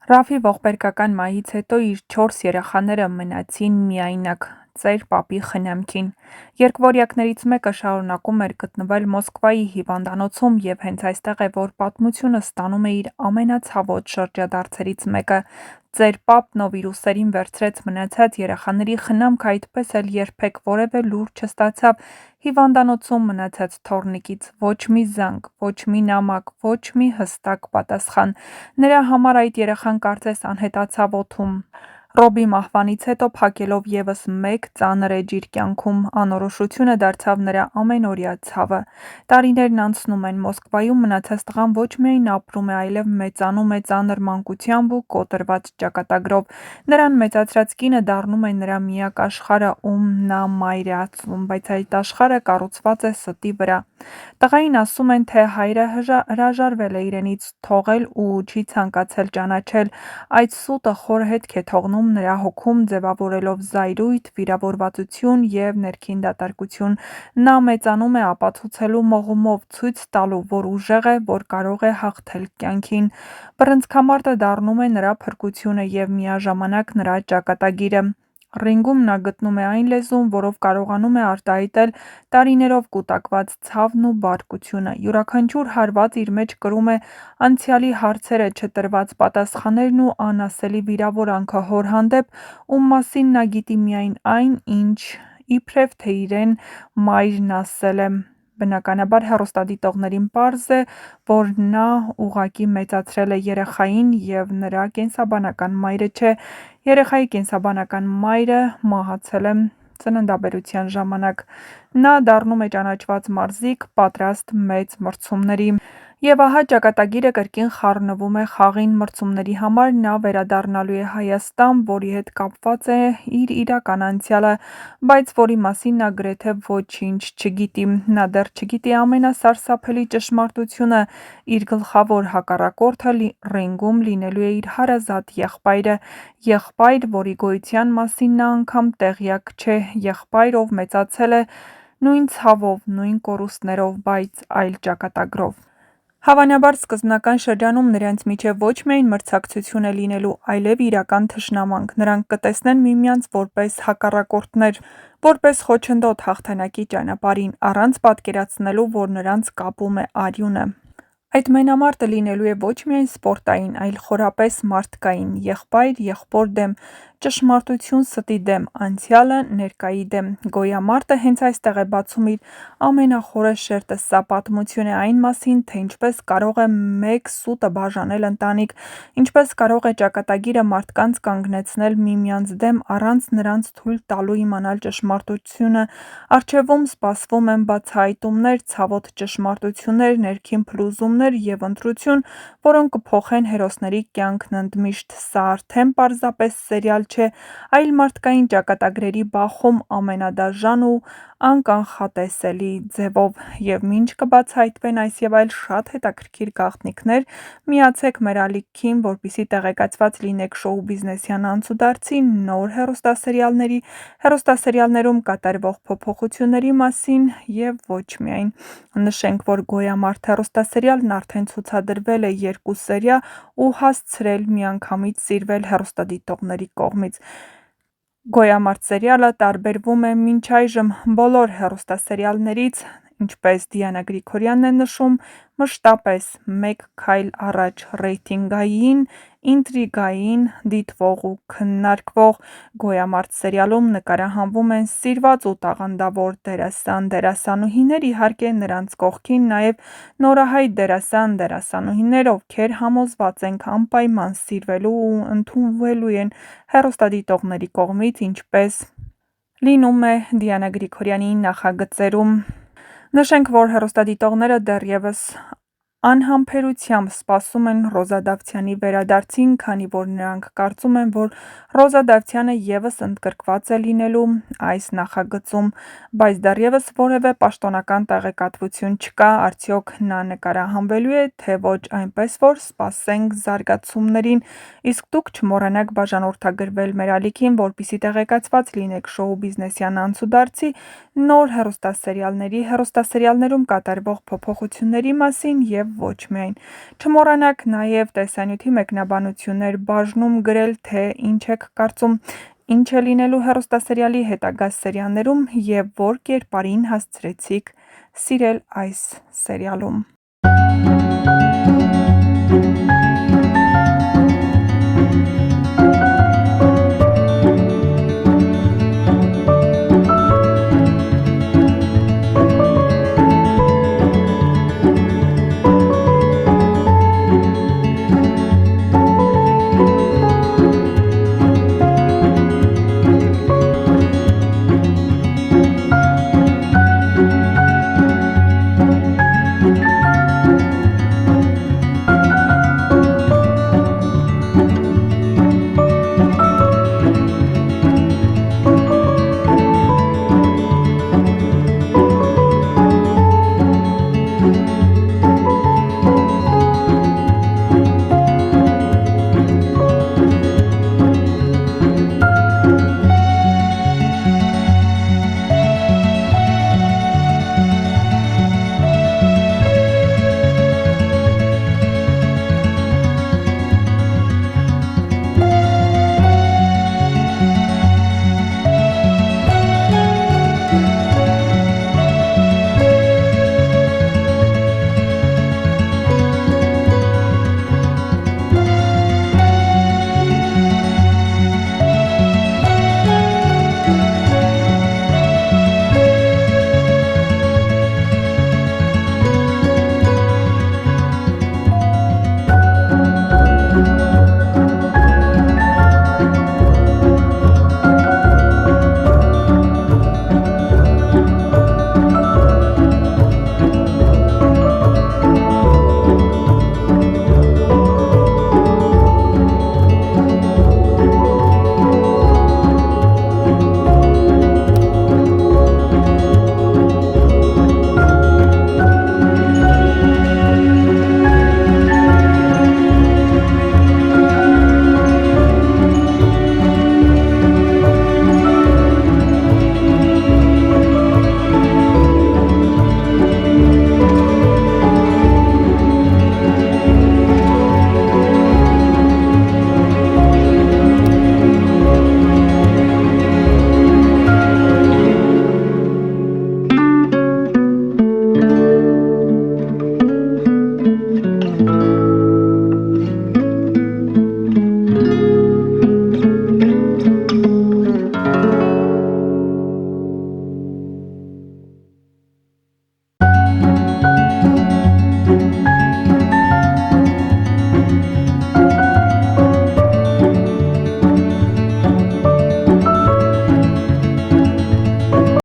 Ռաֆի ողբերգական մահից հետո իր 4 երեխաները մնացին միայնակ ծեր պապի խնամքին։ Երկվորյակներից մեկը շարունակում էր գտնվել Մոսկվայի հիվանդանոցում և հենց այստեղ է, որ պատմությունը ստանում է իր ամենացավոտ շրջադարձերից մեկը։ Ծեր պապն, ով իր ուսերին վերցրեց մնացած երեխաների խնամքը, այդպես էլ երբեք որևէ լուր չստացավ հիվանդանոցում մնացած թոռնիկից, ոչ մի զանգ, ոչ մի նամակ, ոչ մի հստակ պատասխան։ Նրա համար այդ երեխան կարծես անհետացավ օդում։ Ռոբի մահվանից հետո փակելով ևս մեկ ծանր էջ իր կյանքում, անորոշությունը դարձավ նրա ամենօրյա ցավը։ Տարիներն անցնում են, Մոսկվայում մնացած տղան ոչ միայն ապրում է, այլև մեծանում է ծանր մանկությամբ ու կոտրված ճակատագրով։ Նրան մեծացրած կինը դառնում է նրա միակ աշխարհը, ում նա մայր է ածում, բայց այդ աշխարհը կառուցված է ստի վրա։ Տղային ասում են, թե հայրը հրաժարվել է իրենից թողել ու չի ցանկացել ճանաչել։ Այդ սուտը խոր հետք է թողնում նրա հոգում, ձևավորելով զայրույթ, վիրավորվածություն և ներքին դատարկություն։ Նա մեծանում է ապացուցելու մղումով, ցույց տալու, որ ուժեղ է, որ կարող է հաղթել կյանքին։ Բռնցքամարտը դառնում է նրա փրկությունը և միաժամանակ նրա ճակատագիրը։ Ռինգում նա գտնում է այն լեզուն, որով կարողանում է արտահայտել տարիներով կուտակված ցավն ու բարկությունը։ Յուրաքանչյուր հարված իր մեջ կրում է անցյալի հարցերը, չտրված պատասխաններն ու անասելի վիրավորանքը հոր հանդեպ, ում մասին նա գիտի միայն այն, ինչ իբրև թե իրեն մայրն ասել է։ Բնականաբար հեռուստադիտողներին պարզ է, որ նա ուղղակի մեծացրել է երեխային և նրա կենսաբանական մայրը չէ։ Երեխայի կենսաբանական մայրը մահացել է ծննդաբերության ժամանակ։ Նա դառնում է ճանաչված մարզիկ, պատրաստ մեծ մրցումների։ Եվ ահա ճակատագիրը կրկին խառնվում է խաղին մրցումների համար։ Նա վերադառնալու է Հայաստան, որի հետ կապված է իր իրական անցյալը, բայց որի մասին նա գրեթե ոչինչ չգիտի։ Նա դեռ չգիտի ամենասարսափելի ճշմարտությունը՝ իր գլխավոր հակառակորդը ռինգում լինելու է իր հարազատ եղբայրը։ Եղբայր, որի գոյության մասին նա անգամ տեղյակ չէ։ Եղբայր, ով մեծացել է նույն ցավով, նույն կորուստներով, բայց այլ ճակատագրով։ Հավանաբար սկզբնական շրջանում նրանց միջև ոչ միայն մրցակցություն է լինելու, այլև իրական թշնամանք։ Նրանք կտեսնեն միմյանց որպես հակառակորդներ, որպես խոչընդոտ հաղթանակի ճանապարհին, առանց պատկերացնելու, որ նրանց կապում է արյունը։ Այդ մենամարտը լինելու է ոչ միայն սպորտային, այլ խորապես մարդկային՝ եղբայր եղբոր դեմ, ճշմարտություն ստի դեմ, անցյալը ներկայի դեմ։ Գոյամարտը հենց այստեղ է բացում իր ամենախորը շերտը։ Սա պատմություն է այն մասին, թե ինչպես կարող է մեկ սուտը բաժանել ընտանիք, ինչպես կարող է ճակատագիրը մարդկանց կանգնեցնել միմյանց դեմ, առանց նրանց թույլ տալու իմանալ ճշմարտությունը։ Առջևում սպասվում են բացահայտումներ, ցավոտ ճշմարտություններ, ներքին փլուզումներ և ընտրություն, որոնք կփոխեն հերոսների կյանքն ընդմիշտ։ Սա արդեն պարզապես սերիալ չէ, այլ մարդկային ճակատագրերի բախում ամենադաժան ու անկանխատեսելի ձևով։ Եվ մինչ կբացահայտվեն այս և այլ շատ հետաքրքիր գաղտնիքներ, միացեք մեր ալիքին, որպեսզի տեղեկացված լինեք շոու բիզնեսյան անցուդարձի, նոր հեռուստասերիալների, հեռուստասերիալներում կատարվող փոփոխությունների մասին և ոչ միայն։ Նշենք, որ «Գոյամարտ» հեռուստասերիալն արդեն ցուցադրվել է 2 սերիա ու հասցրել միանգամից սիրվել հեռուստադիտողների կողմից։ «Գոյամարտ» սերիալը տարբերվում է մինչ այժմ բոլոր հեռուստասերիալներից, ինչպես Դիանա Գրիգորյանն է նշում, մշտապես մեկ քայլ առաջ ռեյտինգային, ինտրիգային, դիտվող ու քննարկվող։ «Գոյամարտ» սերիալում նկարահանվում են սիրված ու տաղանդավոր դերասան-դերասանուհիներ, իհարկե նրանց կողքին նաև նորահայտ դերասան-դերասանուհիներ, ովքեր համոզված ենք անպայման սիրվելու ու ընդունվելու են հեռուստադիտողների կողմից, ինչպես լինում է Դիանա Գրիգորյանի նախագծերում։ Նշենք, որ հեռուստադիտողները դեռևս անհամբերությամբ սպասում են Ռոզա Դավթյանի վերադարձին, քանի որ նրանք կարծում են, որ Ռոզա Դավթյանը ևս ընդգրկված է լինելու այս նախագծում, բայց դեռևս որևէ պաշտոնական տեղեկատվություն չկա՝ արդյոք նա նկարահանվելու է, թե ոչ, այնպես որ սպասենք զարգացումներին։ Իսկ դուք չմոռանաք բաժանորդագրվել մեր ալիքին, որպեսզի տեղեկացված լինեք շոու բիզնեսյան անցուդարձի, նոր հեռուստասերիալների, հեռուստասերիալներում կատարվող փոփոխությունների մասին և և ոչ միայն։ Չմոռանաք նաև տեսանյութի մեկնաբանություններ բաժնում գրել, թե ինչ եք կարծում, ինչ է լինելու հեռուստասերիալի հետագա սերիաներում և որ կերպարին հասցրեցիք սիրել այս սերիալում։